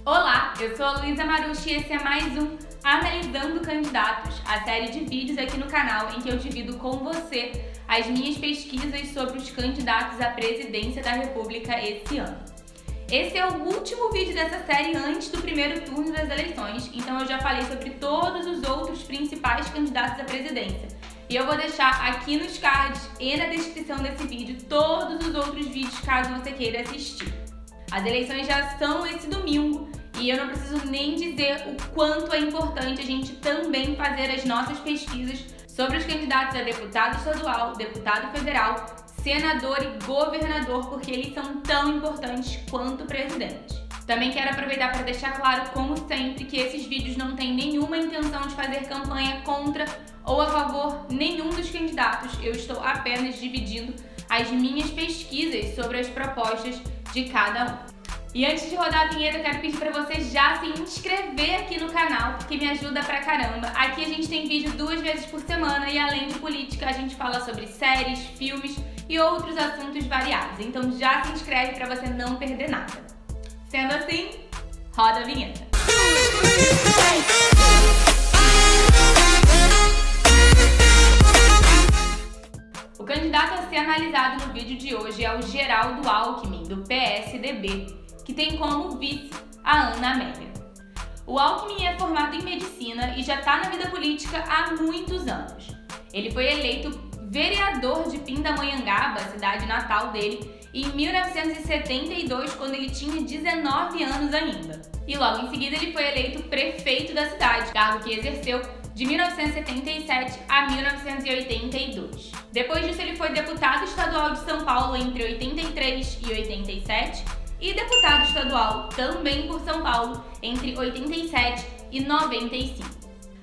Olá, eu sou a Luísa Marucci e esse é mais um Analisando Candidatos, a série de vídeos aqui no canal em que eu divido com você as minhas pesquisas sobre os candidatos à presidência da República esse ano. Esse é o último vídeo dessa série antes do primeiro turno das eleições, então eu já falei sobre todos os outros principais candidatos à presidência. E eu vou deixar aqui nos cards e na descrição desse vídeo todos os outros vídeos caso você queira assistir. As eleições já são esse domingo e eu não preciso nem dizer o quanto é importante a gente também fazer as nossas pesquisas sobre os candidatos a deputado estadual, deputado federal, senador e governador, porque eles são tão importantes quanto o presidente. Também quero aproveitar para deixar claro, como sempre, que esses vídeos não têm nenhuma intenção de fazer campanha contra ou a favor nenhum dos candidatos. Eu estou apenas dividindo as minhas pesquisas sobre as propostas de cada um. E antes de rodar a vinheta, eu quero pedir para você já se inscrever aqui no canal, porque me ajuda pra caramba. Aqui a gente tem vídeo 2 vezes por semana e além de política, a gente fala sobre séries, filmes e outros assuntos variados. Então já se inscreve para você não perder nada. Sendo assim, roda a vinheta. O candidato a ser analisado no vídeo de hoje é o Geraldo Alckmin, do PSDB, que tem como vice a Ana Amélia. O Alckmin é formado em medicina e já está na vida política há muitos anos. Ele foi eleito vereador de Pindamonhangaba, a cidade natal dele, em 1972, quando ele tinha 19 anos ainda. E logo em seguida ele foi eleito prefeito da cidade, cargo que exerceu de 1977 a 1982. Depois disso ele foi deputado estadual de São Paulo entre 83 e 87 e deputado estadual também por São Paulo entre 87 e 95.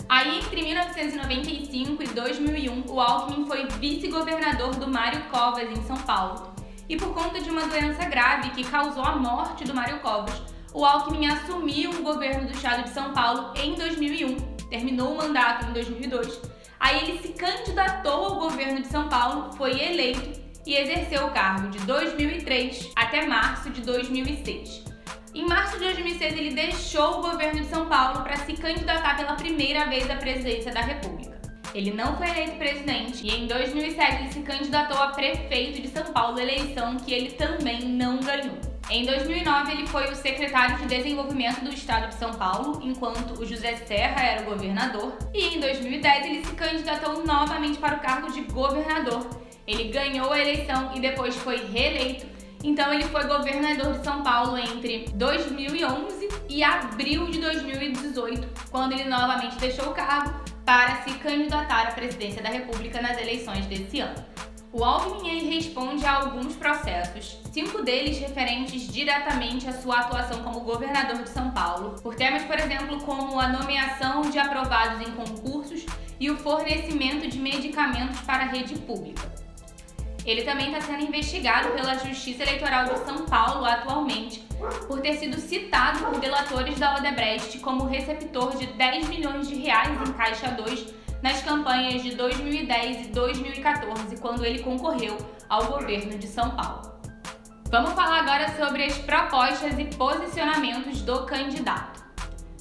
Aí, entre 1995 e 2001, o Alckmin foi vice-governador do Mário Covas, em São Paulo. E por conta de uma doença grave que causou a morte do Mário Covas, o Alckmin assumiu o governo do estado de São Paulo em 2001, terminou o mandato em 2002. Aí ele se candidatou ao governo de São Paulo, foi eleito e exerceu o cargo de 2003 até março de 2006. Em março de 2006, ele deixou o governo de São Paulo para se candidatar pela primeira vez à presidência da República. Ele não foi eleito presidente e em 2007 ele se candidatou a prefeito de São Paulo, eleição que ele também não ganhou. Em 2009 ele foi o secretário de Desenvolvimento do Estado de São Paulo, enquanto o José Serra era o governador, e em 2010 ele se candidatou novamente para o cargo de governador. Ele ganhou a eleição e depois foi reeleito. Então ele foi governador de São Paulo entre 2011 e abril de 2018, quando ele novamente deixou o cargo para se candidatar à presidência da República nas eleições desse ano. O Alckmin ele responde a alguns processos, 5 deles referentes diretamente à sua atuação como governador de São Paulo, por temas, por exemplo, como a nomeação de aprovados em concursos e o fornecimento de medicamentos para a rede pública. Ele também está sendo investigado pela Justiça Eleitoral de São Paulo atualmente por ter sido citado por delatores da Odebrecht como receptor de 10 milhões de reais em Caixa 2 nas campanhas de 2010 e 2014, quando ele concorreu ao governo de São Paulo. Vamos falar agora sobre as propostas e posicionamentos do candidato.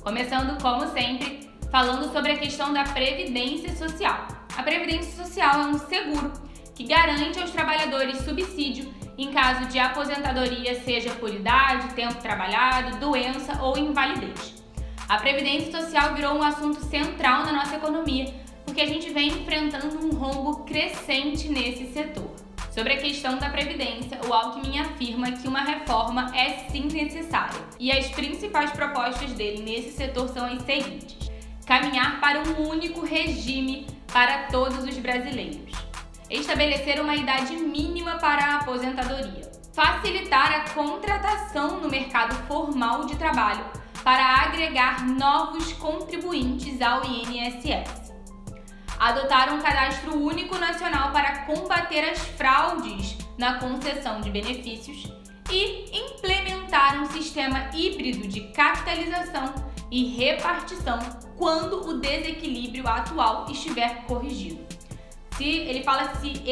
Começando, como sempre, falando sobre a questão da Previdência Social. A Previdência Social é um seguro que garante aos trabalhadores subsídio em caso de aposentadoria, seja por idade, tempo trabalhado, doença ou invalidez. A Previdência Social virou um assunto central na nossa economia, porque a gente vem enfrentando um rombo crescente nesse setor. Sobre a questão da Previdência, o Alckmin afirma que uma reforma é sim necessária, e as principais propostas dele nesse setor são as seguintes: caminhar para um único regime para todos os brasileiros, estabelecer uma idade mínima para a aposentadoria, facilitar a contratação no mercado formal de trabalho para agregar novos contribuintes ao INSS, adotar um cadastro único nacional para combater as fraudes na concessão de benefícios e implementar um sistema híbrido de capitalização e repartição quando o desequilíbrio atual estiver corrigido. Ele fala que se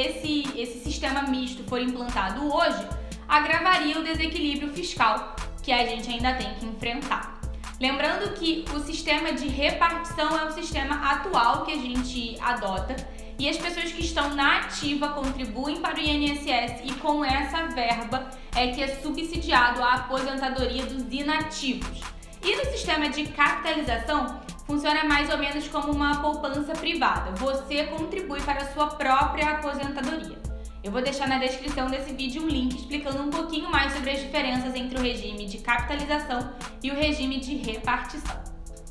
esse sistema misto for implantado hoje, agravaria o desequilíbrio fiscal que a gente ainda tem que enfrentar. Lembrando que o sistema de repartição é o sistema atual que a gente adota e as pessoas que estão na ativa contribuem para o INSS e com essa verba é que é subsidiado a aposentadoria dos inativos. E no sistema de capitalização, funciona mais ou menos como uma poupança privada. Você contribui para a sua própria aposentadoria. Eu vou deixar na descrição desse vídeo um link explicando um pouquinho mais sobre as diferenças entre o regime de capitalização e o regime de repartição.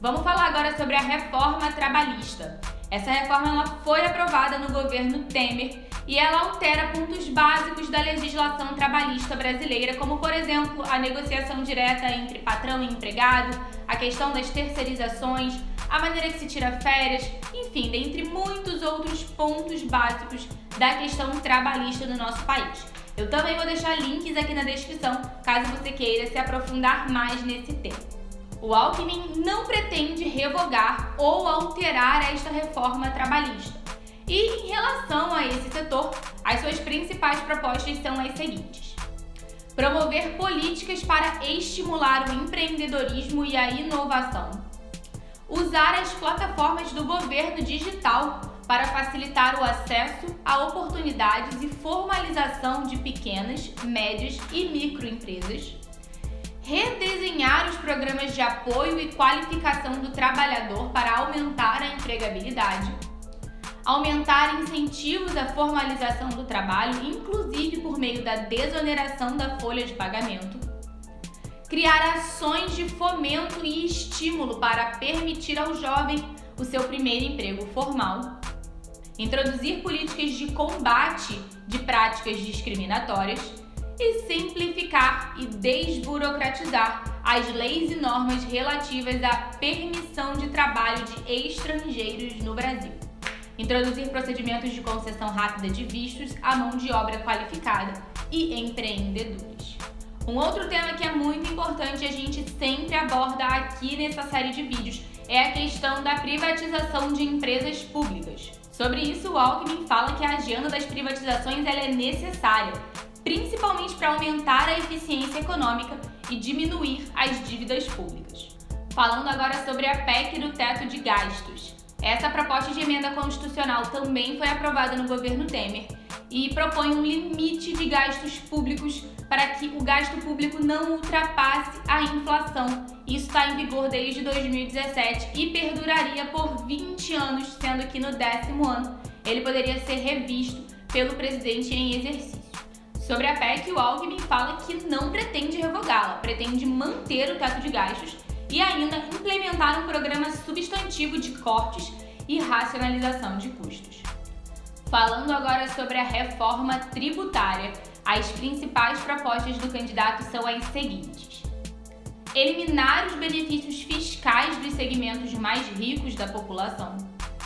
Vamos falar agora sobre a reforma trabalhista. Essa reforma ela foi aprovada no governo Temer e ela altera pontos básicos da legislação trabalhista brasileira, como, por exemplo, a negociação direta entre patrão e empregado, a questão das terceirizações, a maneira que se tira férias, enfim, dentre muitos outros pontos básicos da questão trabalhista do nosso país. Eu também vou deixar links aqui na descrição, caso você queira se aprofundar mais nesse tema. O Alckmin não pretende revogar ou alterar esta reforma trabalhista. E em relação a esse setor, as suas principais propostas são as seguintes: promover políticas para estimular o empreendedorismo e a inovação, usar as plataformas do governo digital para facilitar o acesso a oportunidades e formalização de pequenas, médias e microempresas, redesenhar os programas de apoio e qualificação do trabalhador para aumentar a empregabilidade, aumentar incentivos à formalização do trabalho, inclusive por meio da desoneração da folha de pagamento, criar ações de fomento e estímulo para permitir ao jovem o seu primeiro emprego formal, introduzir políticas de combate de práticas discriminatórias e simplificar e desburocratizar as leis e normas relativas à permissão de trabalho de estrangeiros no Brasil. Introduzir procedimentos de concessão rápida de vistos à mão de obra qualificada e empreendedores. Um outro tema que é muito importante e a gente sempre aborda aqui nessa série de vídeos é a questão da privatização de empresas públicas. Sobre isso, o Alckmin fala que a agenda das privatizações ela é necessária, principalmente para aumentar a eficiência econômica e diminuir as dívidas públicas. Falando agora sobre a PEC do teto de gastos. Essa proposta de emenda constitucional também foi aprovada no governo Temer e propõe um limite de gastos públicos para que o gasto público não ultrapasse a inflação. Isso está em vigor desde 2017 e perduraria por 20 anos, sendo que no 10º ano ele poderia ser revisto pelo presidente em exercício. Sobre a PEC, o Alckmin fala que não pretende revogá-la, pretende manter o teto de gastos e ainda implementar um programa substantivo de cortes e racionalização de custos. Falando agora sobre a reforma tributária, as principais propostas do candidato são as seguintes: eliminar os benefícios fiscais dos segmentos mais ricos da população,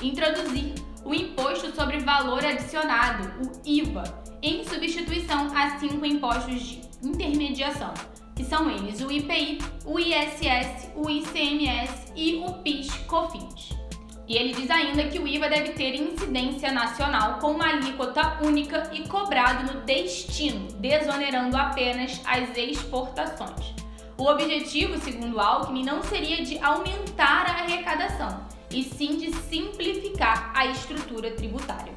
introduzir o Imposto sobre Valor Adicionado, o IVA, em substituição a 5 impostos de intermediação, que são eles o IPI, o ISS, o ICMS e o PIS/COFINS. E ele diz ainda que o IVA deve ter incidência nacional com uma alíquota única e cobrado no destino, desonerando apenas as exportações. O objetivo, segundo Alckmin, não seria de aumentar a arrecadação, e sim de simplificar a estrutura tributária.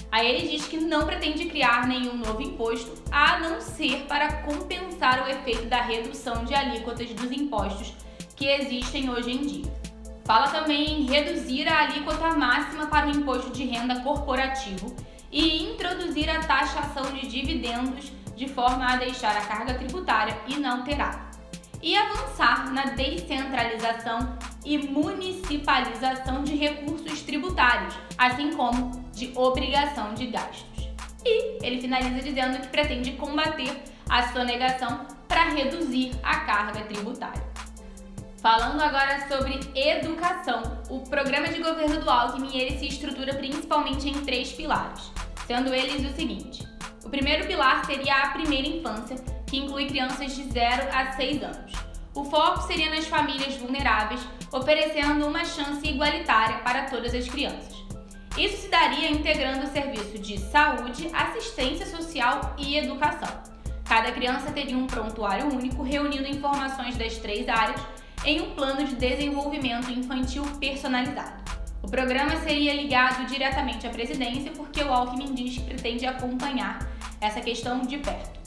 Aí ele diz que não pretende criar nenhum novo imposto, a não ser para compensar o efeito da redução de alíquotas dos impostos que existem hoje em dia. Fala também em reduzir a alíquota máxima para o imposto de renda corporativo e introduzir a taxação de dividendos de forma a deixar a carga tributária inalterada. E avançar na descentralização e municipalização de recursos tributários, assim como de obrigação de gastos. E ele finaliza dizendo que pretende combater a sonegação para reduzir a carga tributária. Falando agora sobre educação, o programa de governo do Alckmin ele se estrutura principalmente em 3 pilares, sendo eles o seguinte: o primeiro pilar seria a primeira infância, que inclui crianças de 0 a 6 anos. O foco seria nas famílias vulneráveis, oferecendo uma chance igualitária para todas as crianças. Isso se daria integrando o serviço de saúde, assistência social e educação. Cada criança teria um prontuário único, reunindo informações das 3 áreas em um plano de desenvolvimento infantil personalizado. O programa seria ligado diretamente à presidência, porque o Alckmin diz que pretende acompanhar essa questão de perto.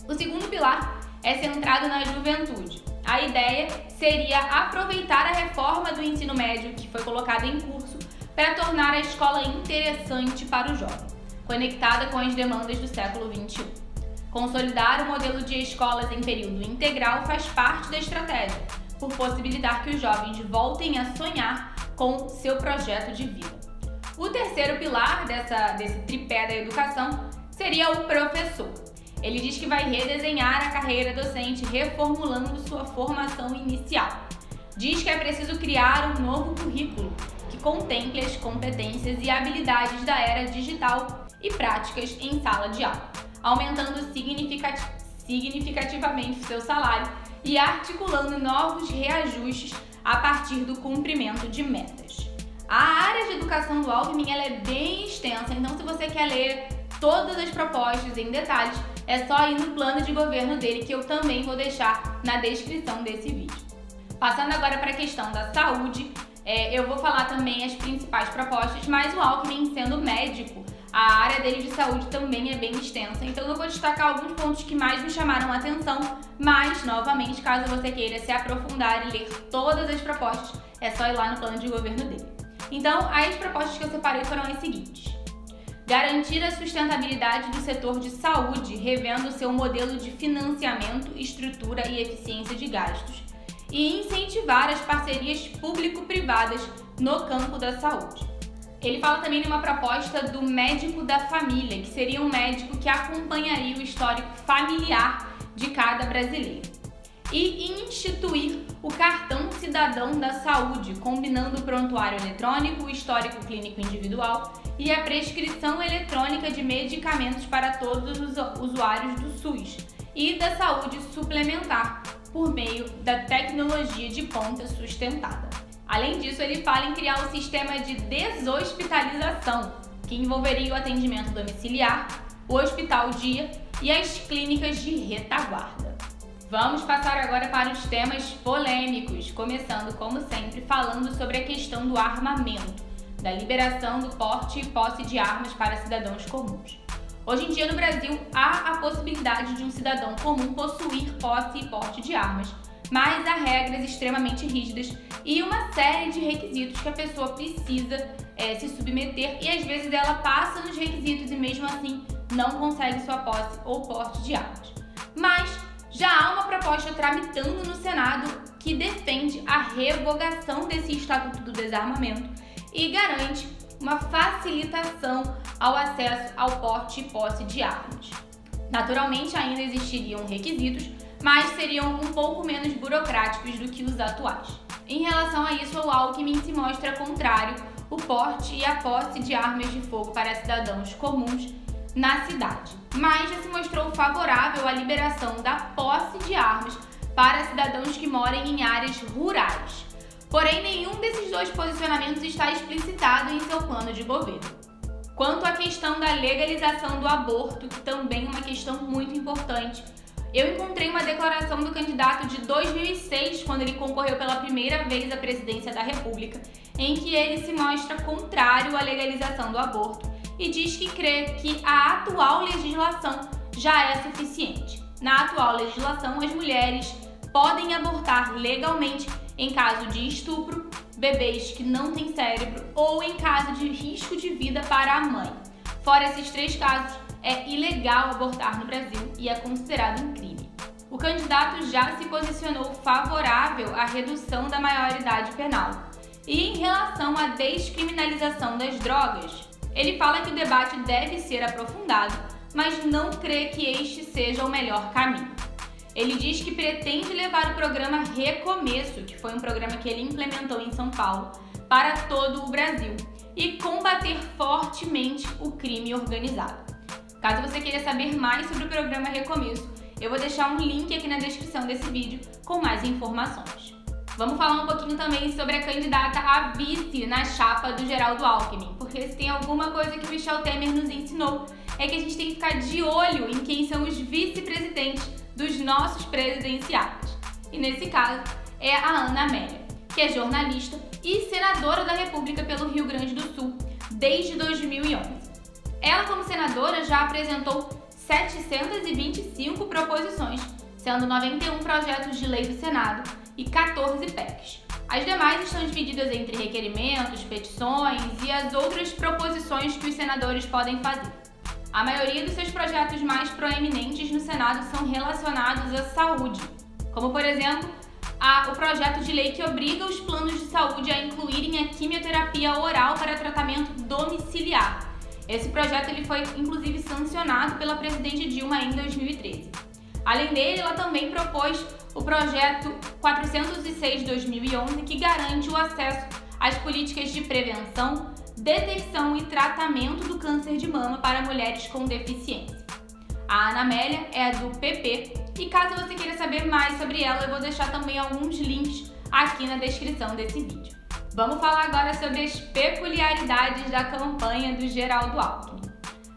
O segundo pilar é centrado na juventude. A ideia seria aproveitar a reforma do ensino médio que foi colocada em curso para tornar a escola interessante para o jovem, conectada com as demandas do século XXI. Consolidar o modelo de escolas em período integral faz parte da estratégia, por possibilitar que os jovens voltem a sonhar com seu projeto de vida. O terceiro pilar desse tripé da educação seria o professor. Ele diz que vai redesenhar a carreira docente, reformulando sua formação inicial. Diz que é preciso criar um novo currículo que contemple as competências e habilidades da era digital e práticas em sala de aula, aumentando significativamente o seu salário e articulando novos reajustes a partir do cumprimento de metas. A área de educação do Alckmin ela é bem extensa, então se você quer ler todas as propostas em detalhes, é só ir no plano de governo dele, que eu também vou deixar na descrição desse vídeo. Passando agora para a questão da saúde, eu vou falar também as principais propostas, mas o Alckmin, sendo médico, a área dele de saúde também é bem extensa, então eu vou destacar alguns pontos que mais me chamaram a atenção, mas, novamente, caso você queira se aprofundar e ler todas as propostas, é só ir lá no plano de governo dele. Então, as propostas que eu separei foram as seguintes: garantir a sustentabilidade do setor de saúde, revendo seu modelo de financiamento, estrutura e eficiência de gastos, e incentivar as parcerias público-privadas no campo da saúde. Ele fala também de uma proposta do médico da família, que seria um médico que acompanharia o histórico familiar de cada brasileiro. E instituir o cartão cidadão da saúde, combinando o prontuário eletrônico, o histórico clínico individual e a prescrição eletrônica de medicamentos para todos os usuários do SUS e da saúde suplementar, por meio da tecnologia de ponta sustentada. Além disso, ele fala em criar um sistema de deshospitalização, que envolveria o atendimento domiciliar, o hospital-dia e as clínicas de retaguarda. Vamos passar agora para os temas polêmicos, começando, como sempre, falando sobre a questão do armamento, da liberação do porte e posse de armas para cidadãos comuns. Hoje em dia, no Brasil, há a possibilidade de um cidadão comum possuir posse e porte de armas, mas há regras extremamente rígidas e uma série de requisitos que a pessoa precisa se submeter, e às vezes ela passa nos requisitos e mesmo assim não consegue sua posse ou porte de armas. Mas já há uma proposta tramitando no Senado que defende a revogação desse Estatuto do Desarmamento e garante uma facilitação ao acesso ao porte e posse de armas. Naturalmente, ainda existiriam requisitos, mas seriam um pouco menos burocráticos do que os atuais. Em relação a isso, o Alckmin se mostra contrário ao porte e à posse de armas de fogo para cidadãos comuns na cidade, mas já se mostrou favorável à liberação da posse de armas para cidadãos que morem em áreas rurais. Porém, nenhum desses dois posicionamentos está explicitado em seu plano de governo. Quanto à questão da legalização do aborto, que também é uma questão muito importante, eu encontrei uma declaração do candidato de 2006, quando ele concorreu pela primeira vez à presidência da República, em que ele se mostra contrário à legalização do aborto e diz que crê que a atual legislação já é suficiente. Na atual legislação, as mulheres podem abortar legalmente em caso de estupro, bebês que não têm cérebro ou em caso de risco de vida para a mãe. Fora esses 3 casos, é ilegal abortar no Brasil e é considerado um crime. O candidato já se posicionou favorável à redução da maioridade penal. E em relação à descriminalização das drogas, ele fala que o debate deve ser aprofundado, mas não crê que este seja o melhor caminho. Ele diz que pretende levar o programa Recomeço, que foi um programa que ele implementou em São Paulo, para todo o Brasil e combater fortemente o crime organizado. Caso você queira saber mais sobre o programa Recomeço, eu vou deixar um link aqui na descrição desse vídeo com mais informações. Vamos falar um pouquinho também sobre a candidata a vice na chapa do Geraldo Alckmin, porque se tem alguma coisa que o Michel Temer nos ensinou é que a gente tem que ficar de olho em quem são os vice-presidentes dos nossos presidenciáveis. E nesse caso é a Ana Amélia, que é jornalista e senadora da República pelo Rio Grande do Sul desde 2011. Ela, como senadora, já apresentou 725 proposições, sendo 91 projetos de lei do Senado e 14 PECs. As demais estão divididas entre requerimentos, petições e as outras proposições que os senadores podem fazer. A maioria dos seus projetos mais proeminentes no Senado são relacionados à saúde, como, por exemplo, o projeto de lei que obriga os planos de saúde a incluírem a quimioterapia oral para tratamento domiciliar. Esse projeto ele foi, inclusive, sancionado pela presidente Dilma em 2013. Além dele, ela também propôs o projeto 406/2011, que garante o acesso às políticas de prevenção, detecção e tratamento do câncer de mama para mulheres com deficiência. A Ana Amélia é do PP e caso você queira saber mais sobre ela, eu vou deixar também alguns links aqui na descrição desse vídeo. Vamos falar agora sobre as peculiaridades da campanha do Geraldo Alckmin.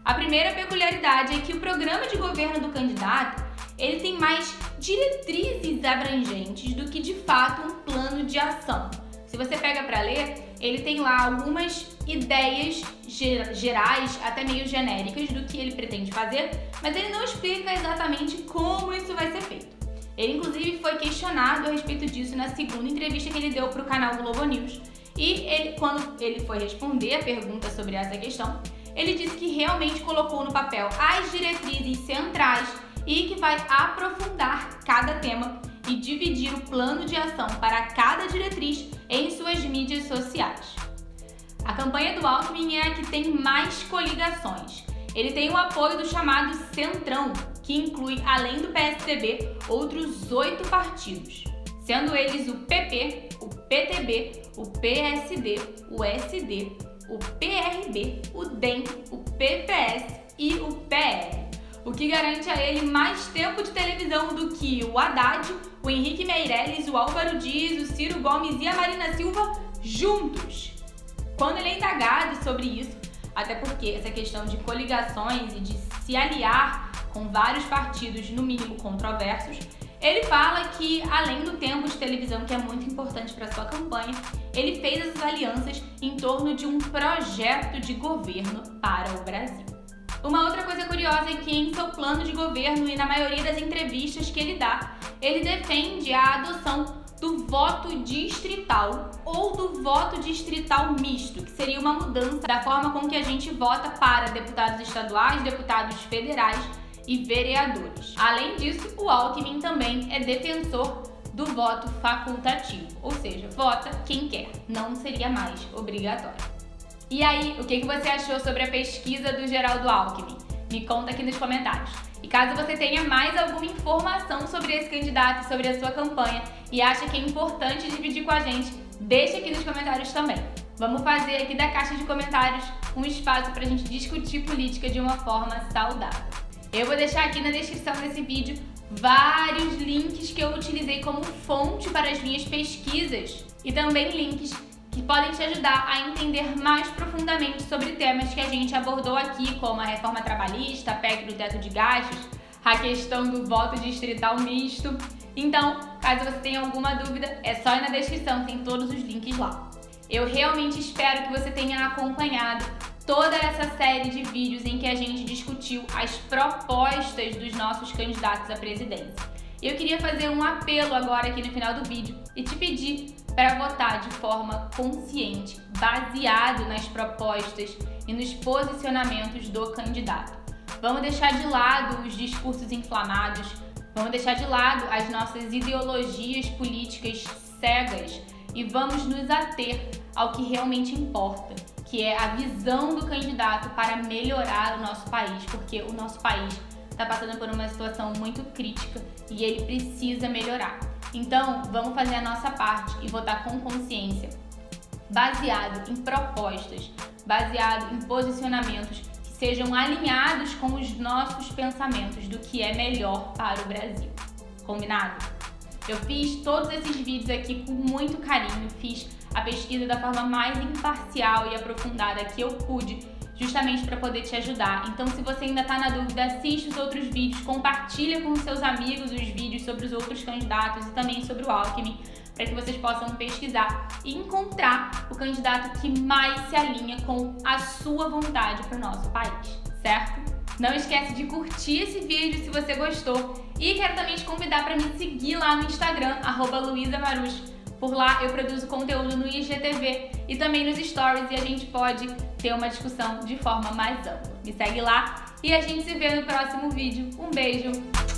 A primeira peculiaridade é que o programa de governo do candidato ele tem mais diretrizes abrangentes do que de fato um plano de ação. Se você pega para ler, ele tem lá algumas ideias gerais, até meio genéricas, do que ele pretende fazer, mas ele não explica exatamente como isso vai ser feito. Ele, inclusive, foi questionado a respeito disso na segunda entrevista que ele deu para o canal Globo News. E quando ele foi responder a pergunta sobre essa questão, ele disse que realmente colocou no papel as diretrizes centrais e que vai aprofundar cada tema e dividir o plano de ação para cada diretriz em suas mídias sociais. A campanha do Alckmin é a que tem mais coligações. Ele tem o apoio do chamado Centrão, que inclui, além do PSDB, outros 8 partidos, sendo eles o PP, o PTB, o PSD, o SD, o PRB, o DEM, o PPS e o PL. O que garante a ele mais tempo de televisão do que o Haddad, o Henrique Meirelles, o Álvaro Dias, o Ciro Gomes e a Marina Silva juntos. Quando ele é indagado sobre isso, até porque essa questão de coligações e de se aliar com vários partidos, no mínimo controversos, ele fala que, além do tempo de televisão, que é muito importante para sua campanha, ele fez essas alianças em torno de um projeto de governo para o Brasil. Uma outra coisa curiosa é que em seu plano de governo e na maioria das entrevistas que ele dá, ele defende a adoção do voto distrital ou do voto distrital misto, que seria uma mudança da forma com que a gente vota para deputados estaduais, deputados federais e vereadores. Além disso, o Alckmin também é defensor do voto facultativo, ou seja, vota quem quer, não seria mais obrigatório. E aí, o que você achou sobre a pesquisa do Geraldo Alckmin? Me conta aqui nos comentários. E caso você tenha mais alguma informação sobre esse candidato, sobre a sua campanha e acha que é importante dividir com a gente, deixa aqui nos comentários também. Vamos fazer aqui da caixa de comentários um espaço para a gente discutir política de uma forma saudável. Eu vou deixar aqui na descrição desse vídeo vários links que eu utilizei como fonte para as minhas pesquisas e também links que podem te ajudar a entender mais profundamente sobre temas que a gente abordou aqui, como a reforma trabalhista, a PEC do teto de gastos, a questão do voto distrital misto. Então, caso você tenha alguma dúvida, é só ir na descrição, tem todos os links lá. Eu realmente espero que você tenha acompanhado toda essa série de vídeos em que a gente discutiu as propostas dos nossos candidatos à presidência. Eu queria fazer um apelo agora aqui no final do vídeo e te pedir para votar de forma consciente, baseado nas propostas e nos posicionamentos do candidato. Vamos deixar de lado os discursos inflamados, vamos deixar de lado as nossas ideologias políticas cegas e vamos nos ater ao que realmente importa, que é a visão do candidato para melhorar o nosso país, porque o nosso país está passando por uma situação muito crítica e ele precisa melhorar. Então, vamos fazer a nossa parte e votar com consciência, baseado em propostas, baseado em posicionamentos que sejam alinhados com os nossos pensamentos do que é melhor para o Brasil. Combinado? Eu fiz todos esses vídeos aqui com muito carinho, fiz a pesquisa da forma mais imparcial e aprofundada que eu pude, justamente para poder te ajudar. Então, se você ainda está na dúvida, assiste os outros vídeos, compartilha com seus amigos os vídeos sobre os outros candidatos e também sobre o Alckmin, para que vocês possam pesquisar e encontrar o candidato que mais se alinha com a sua vontade para o nosso país, certo? Não esquece de curtir esse vídeo se você gostou e quero também te convidar para me seguir lá no Instagram, @luisamarush. Por lá eu produzo conteúdo no IGTV e também nos stories e a gente pode ter uma discussão de forma mais ampla. Me segue lá e a gente se vê no próximo vídeo. Um beijo!